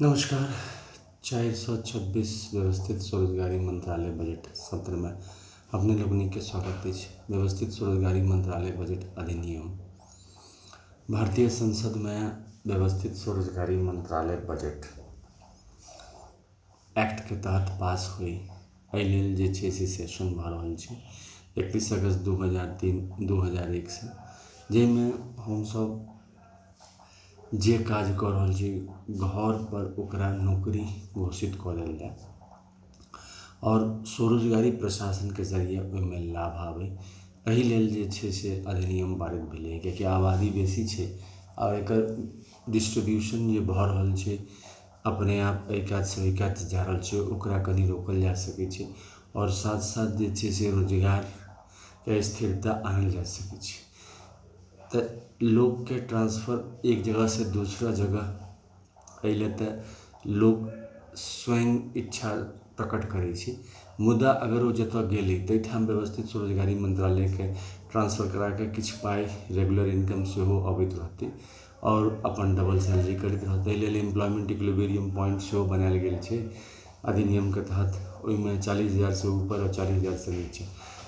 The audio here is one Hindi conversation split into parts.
नमस्कार। 426 व्यवस्थित स्वरोजगारी मंत्रालय बजट सत्र में अपने लोगनी के स्वागत अछि। व्यवस्थित स्वरोजगारी मंत्रालय बजट अधिनियम भारतीय संसद में व्यवस्थित स्वरोजगारी मंत्रालय बजट एक्ट के तहत पास हुई। एहि लेल जे छै से सेशन भऽ रहल छै 31 अगस्त 2001 से, जाहिमे हमसब जे काज कऽ रहल छी घर पर ओकरा नौकरी घोषित कऽ लेल जाय और स्वरोजगारी प्रशासन के जरिए ओहिमे लाभ आबै। एहि लेल जे छै से अधिनियम पारित भेलै, कियाकि आबादी बेसी छै आ एकर डिस्ट्रीब्यूशन जे भऽ रहल छै अपने आप एहि काज से ओहि काज जा रहल छै, ओकरा कनि रोकल जा सकै छै और साथ साथ जे छै से रोजगार के स्थिरता आनल जा सकै छै। तो लोग के ट्रांसफर एक जगह से दूसरा जगह अइले तो लोग स्वयं इच्छा प्रकट करै छै, मुदा अगर वो जतऽ गेलै ताहिठाम व्यवस्थित स्वरोजगारी मंत्रालय के ट्रांसफर करा के किछु पाइ रेगुलर इनकम सेहो अबैत रहतै और अपन डबल सैलरी करैत रहतै। एहि लेल एम्प्लॉयमेंट इक्विलिब्रियम पॉइंट सेहो बनायल गेल छै अधिनियम के तहत। ओहिमे 40,000 से ऊपर और 40,000 से नीचे।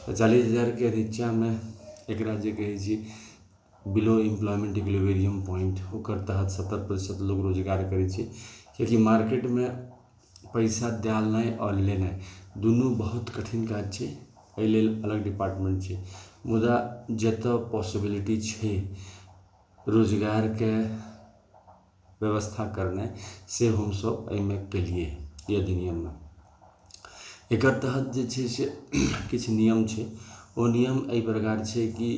तो 40,000 के नीचा में एकरा जे कहै छी बिलो एम्प्लॉयमेंट इक्विलिब्रियम पॉइंट, ओकर तहत 70% लोग रोजगार करै छै, कियाकि मार्केट में पैसा डालनाइ और लेनाइ दुनू बहुत कठिन काज छै। एहि लेल अलग डिपार्टमेंट छै, मुदा जतऽ पॉसिबिलिटी छै रोजगार के व्यवस्था करनाइ से हमसब एहिमे केलिए ई अधिनियम में। एकर तहत जे छै से किछु नियम छै। ओ नियम एहि प्रकार छै कि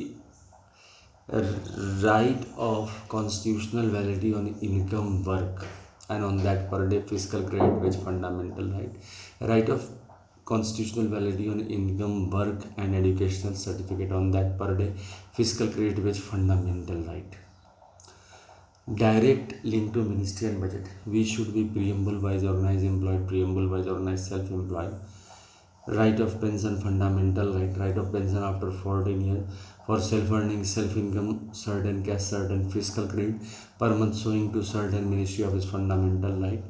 right of constitutional validity on income, work and on that per day fiscal credit which fundamental right of constitutional validity on income, work and educational certificate on that per day fiscal credit which fundamental right. Direct link to ministerial budget, we should be preamble wise organized employed, preamble wise organized self-employed. Right of pension fundamental right of pension after 14 years for self-earning, self-income, certain cash, certain fiscal credit per month showing to certain ministry of his fundamental right.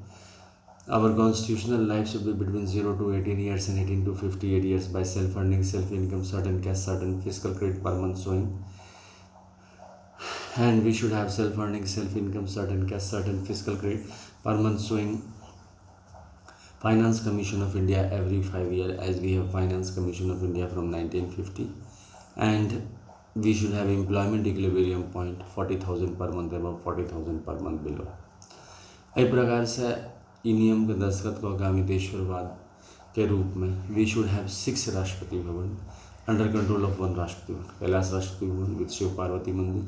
Our constitutional life should be between 0 to 18 years and 18 to 58 years by self-earning, self-income, certain cash, certain fiscal credit per month showing. And we should have self-earning, self-income, certain cash, certain fiscal credit per month showing Finance Commission of India every 5 years, as we have Finance Commission of India from 1950. And we should have employment equilibrium point 40,000 per month above, 40,000 per month below. एहि प्रकार से ई नियम के दस्तखत कऽ के अमितेश्वरवाद के रूप में we should have 6 Rashtrapati Bhavan under control of 1 Rashtrapati Bhavan, Kailash Rashtrapati Bhavan with Shiv Parvati मंदिर,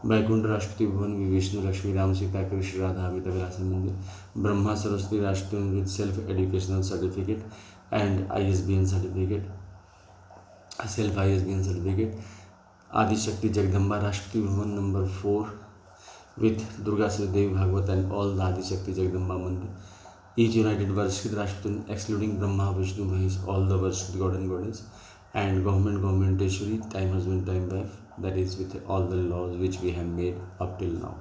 वैकुंठ राष्ट्रपति भवन विद विष्णु लक्ष्मी राम सीता कृष्ण राधा अमिता विलास मंदिर, Brahma Saraswati Rashtrapati Bhavan with self educational certificate and ISBN certificate, self ISBN certificate, Adishakti Jagdamba Rashtrapati Bhavan number 4 with Durga Devi Bhagwat and all the Adishakti Jagdamba Mandir. Each united Varshit Rashtrapati excluding Brahma, Vishnu, Mahesh, all the Varshit God and Goddess, and government tertiary, time husband, time wife, that is with all the laws which we have made up till now.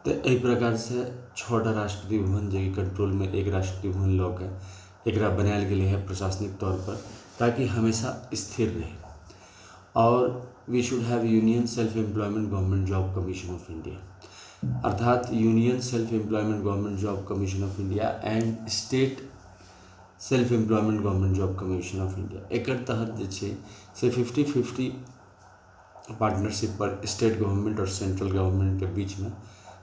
तो एहि प्रकार से 6टा राष्ट्रपति भवन जे कंट्रोल में एक राष्ट्रपति भवन लऽ के एकरा बनायल गेलै है प्रशासनिक तौर पर, ताकि हमेशा स्थिर रहे। और we should have union self employment government job commission of India, अर्थात union self employment government job commission of India and state self employment government job commission of India. एकर तहत जे छै से 50-50 पार्टनरशिप पर स्टेट गवर्नमेंट और सेंट्रल गवर्नमेंट के बीच में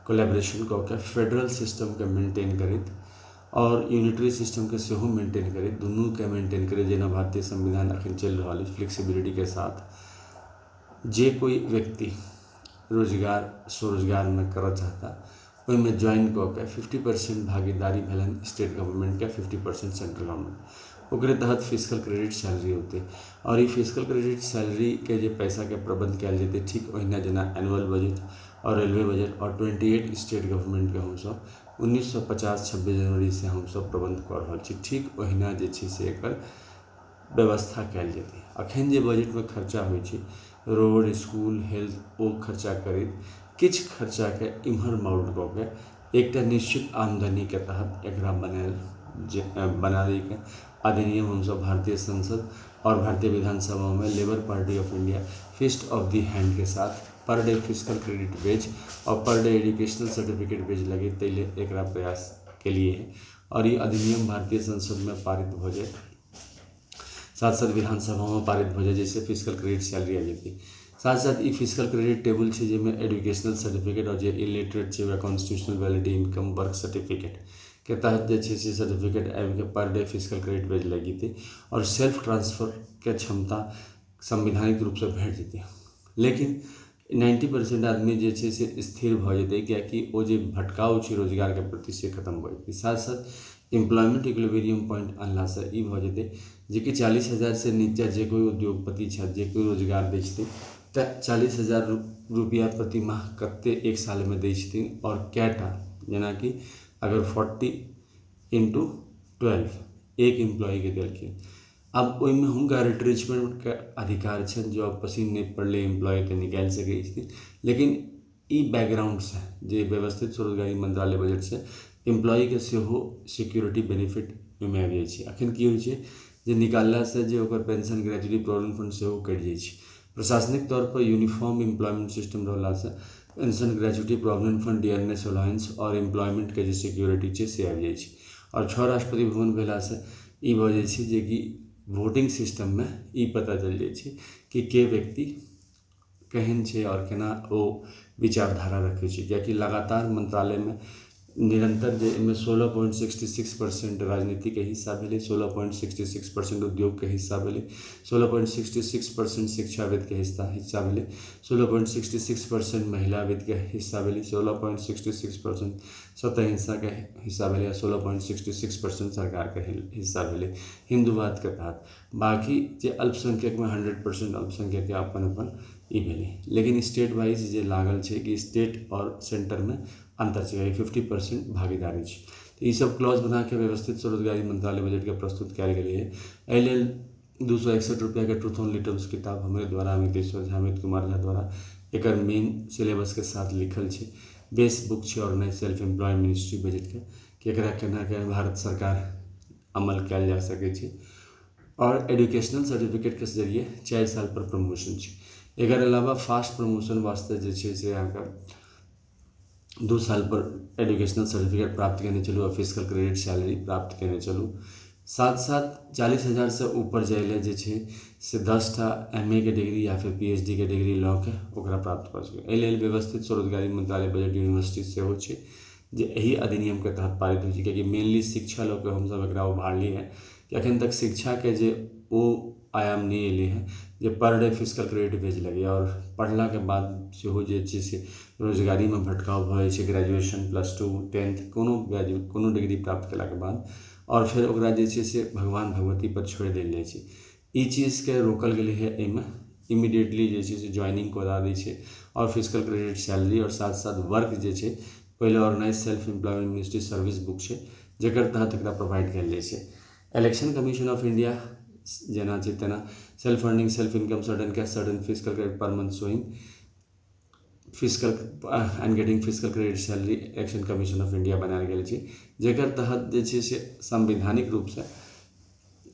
कोलैबोरेशन कऽ के फेडरल सिस्टम के मेंटेन करैत और यूनिटरी सिस्टम के सेहो मेंटेन करैत, दुनू के मेंटेन करैत, जेना भारतीय संविधान अखन चलि रहल अछि फ्लेक्सिबिलिटी के साथ। जे कोई व्यक्ति रोजगार स्वरोजगार में करऽ चाहता ओहिमे ज्वाइन कऽ के 50% भागीदारी भेलन स्टेट गवर्नमेंट के, 50% सेंट्रल गवर्नमेंट, ओकरे तहत फिजिकल क्रेडिट सैलरी होते और ये फिजिकल क्रेडिट सैलरी के जे पैसा के प्रबंध कयल जेतै ठीक ओहिना जेना एनुअल बजट और रेलवे बजट और 28 स्टेट गवर्नमेंट के हमसब 1950 26 जनवरी से हमसब प्रबंध कऽ रहल छी, ठीक ओहिना जे छै से एकर व्यवस्था कयल जेतै। अखन जे बजट में खर्चा होइ छै रोड, स्कूल, हेल्थ, ओ खर्चा करैत किछु खर्चा के इम्हर माउंट कऽ के एक निश्चित आमदनी के तहत एकरा बनाने के अधिनियम हमसब भारतीय संसद और भारतीय विधानसभा में labour party of India fist of the hand के साथ पर डे फिजिकल क्रेडिट बेच और पर डे एजुकेशनल सर्टिफिकेट बेच लगे तैले एकरा प्रयास के लिए है। और ये अधिनियम भारतीय संसद में पारित हो जाए, साथ साथ विधानसभा में पारित हो जाए, जैसे फिजिकल क्रेडिट सैलरी आ जाती। साथ साथ ये फिजिकल क्रेडिट टेबल है जिसमें एजुकेशनल सर्टिफिकेट और जो इलिटरेट है constitutional validity income work certificate के तहत जो सर्टिफिकेट आबि के पर डे फिजिकल क्रेडिट बेच लगी थी और सेल्फ ट्रांसफर के क्षमता संवैधानिक रूप से भेट जेतै। लेकिन 90% आदमी जे छै से स्थिर भ जेतै, कियाकि वो जो भटकाव छै रोजगार के प्रति से खत्म भ जेतै। साथ साथ एम्प्लॉयमेंट इक्विलिब्रियम पॉइंट अनला से ई भ जेतै जे कि 40,000 से नीचा जे कोई उद्योगपति छथि जे कोई रोजगार दै छथिन तऽ 40,000 रुपया प्रति माह कते एक साल में दै छथिन और कैटा, जेना कि अगर 40 × 12 एक एम्प्लॉय के देलखिन। अब ओहिमे हुनका रिट्रेचमेंट के अधिकार छनि, जो पसीन नहीं पड़ले एम्प्लॉय तो निकाल सकै छथिन। लेकिन ई बैकग्राउंड से जे व्यवस्थित स्वरोजगारी मंत्रालय बजट से एम्प्लॉय के सेहो सिक्योरिटी बेनिफिट में आबि जाइ छै। अखन की होइ छै जे निकालला से जे ओकर पेंशन ग्रेजुटी प्रोविडेंट फंड सेहो कटि जाइ छै। प्रशासनिक तौर पर यूनिफॉर्म एम्प्लॉयमेंट सिस्टम रहला से pension gratuity provident fund dearness allowance और एम्प्लॉयमेंट के जे सिक्योरिटी छै से आबि जाइ छै। और 6 राष्ट्रपति भवन भेला से ई भ जाइ छै जे कि वोटिंग सिस्टम में ई पता चल जाइ छै कि के व्यक्ति केहन छै और केना ओ विचारधारा रखै छै, कियाकि लगातार मंत्रालय में निरंतर जे इनमें 16.66% राजनीति के हिस्सा भेलै, 16.66% उद्योग के हिस्सा भेलै, 16.66% शिक्षाविद के हिस्सा भेलै, 16.66% महिलाविद के हिस्सा भेलै, 16.66% स्वतः हिस्सा के हिस्सा भेलै, 16.66% सरकार के हिस्सा भेलै हिंदूवाद के तहत। बाकी जे अल्पसंख्यक में 100% अल्पसंख्यक के अपन अपन ई भेलै। लेकिन स्टेट वाइज जे लागल छै कि स्टेट और सेंटर में अंतर छै, 50% भागीदारी छै। तो ये सब क्लॉज बना के व्यवस्थित स्वरोजगारी मंत्रालय बजट के प्रस्तुत कयल गेलै है। एहि लेल 261 रुपया के ट्रूथ ऑनली टर्म्स किताब हमरे द्वारा अमितेश्वर झा, अमित कुमार झा द्वारा एकर मेन सिलेबस के साथ लिखल छै। बेस बुक छै और नई सेल्फ एम्प्लॉय मिनिस्ट्री बजट के कि एकरा केना के भारत सरकार अमल कयल जा सकै छै। और एजुकेशनल सर्टिफिकेट के जरिए 4 साल पर प्रमोशन छै। एकर अलावा फास्ट प्रमोशन वास्ते जे छै से अहाँके 2 साल पर एजुकेशनल सर्टिफिकेट प्राप्त करने चलू और फिजिकल क्रेडिट सैलरी प्राप्त करने चलू। साथ साथ 40,000 से ऊपर जाइले जे छै से 10टा MA के डिग्री या फिर PhD के डिग्री लऽ के ओकरा प्राप्त कऽ सकै। एहि लेल व्यवस्थित स्वरोजगारी मंत्रालय बजट यूनिवर्सिटी सेहो छै जे एही अधिनियम के तहत पारित होइ छै, कियाकि मेनली शिक्षा लऽ के हमसब एकरा उभारली है कि अखन तक शिक्षा के जे ओ आयाम नहीं एलै है जे पर डे फिजिकल क्रेडिट बेच लगे और पढ़ला के बाद सेहो जे छै से रोजगारी में भटकाव भ जाइ छै। ग्रेजुएशन +2 10th कोनो डिग्री प्राप्त केला के बाद और फिर ओकरा जे छै से भगवान भगवती पर छोड़ देल जाइ छै। ई चीज के रोकल गेलै है एहिमे इमीडिएटली जे छै से ज्वाइनिंग करा दै छै और फिजिकल क्रेडिट सैलरी और साथ साथ वर्क जे छै पहले organise self employment ministry service book छै जेकर तहत एकरा प्रोवाइड कयल जाइ छै। इलेक्शन कमीशन ऑफ इंडिया जेना छै तेना self earning self income certain cash certain physical credit per month showing physical and getting physical credit salary election commission of India बनायल गेल छै, जेकर तहत जे छै से संवैधानिक रूप से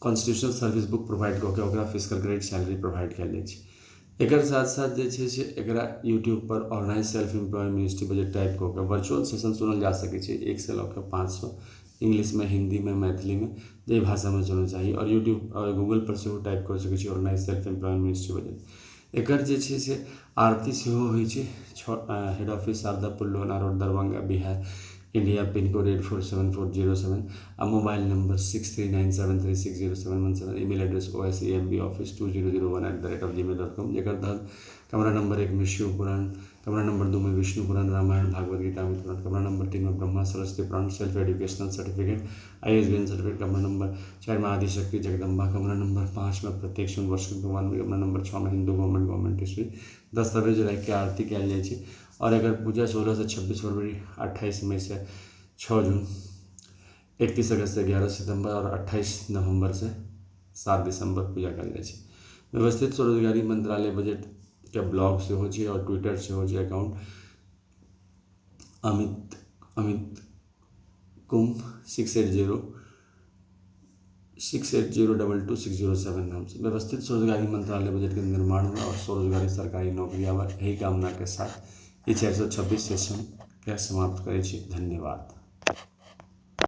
कॉन्स्टिट्यूशनल सर्विस बुक प्रोवाइड कऽ के ओकरा फिजिकल क्रेडिट सैलरी प्रोवाइड कयल जाइ छै। एकर साथ साथ जे छै से एकरा यूट्यूब पर organise self employment ministry budget type कऽ के वर्चुअल सेशन सुनल जा सकै छै 1 से लऽ के 500 इंग्लिश में, हिंदी में, मैथिली में, जे भाषा में सुनना चाहिए। और यूट्यूब और गूगल पर सेहो टाइप कर सकै छी organise self employment ministry budget. एकर जे छै से आरती सेहो होइ छै। Head office Sharda Pullona road Darbhanga Bihar India pin code 847407 आ mobile number 6397360717। Email address osemoffice2001@gmail.com। जेकर तहत कमरा नंबर 1 में शिव पुराण, कमरा नंबर 2 में विष्णु पुराण, रामायण, भागवत गीता, अमित पुराण, कमरा नंबर 3 में Brahma Saraswati Puran, self educational certificate, ISBN certificate, कमरा नंबर 4 में आदिशक्ति जगदम्बा, कमरा नंबर 5 में प्रत्येक शून्य वर्ष भगवान, कमरा नंबर 6 में हिंदू गवर्नमेंट हिस्ट्री दस्तावेज रख के आरती कयल जाइ छै। और अगर पूजा 16 से 26 फरवरी, 28 मई से 6 जून, 31 अगस्त से 11 सितंबर और 28 नवंबर से 7 दिसंबर पूजा कयल जाइ छै। व्यवस्थित स्वरोजगारी मंत्रालय बजट के ब्लॉग सेहो छै और ट्विटर सेहो छै अकाउंट अमित कुंभ 68022607 नाम से। व्यवस्थित स्वरोजगारी मंत्रालय बजट के निर्माण में और स्वरोजगारी सरकारी नौकरियां यही कामना के साथ ये 426 सेशन के समाप्त करे छी। धन्यवाद।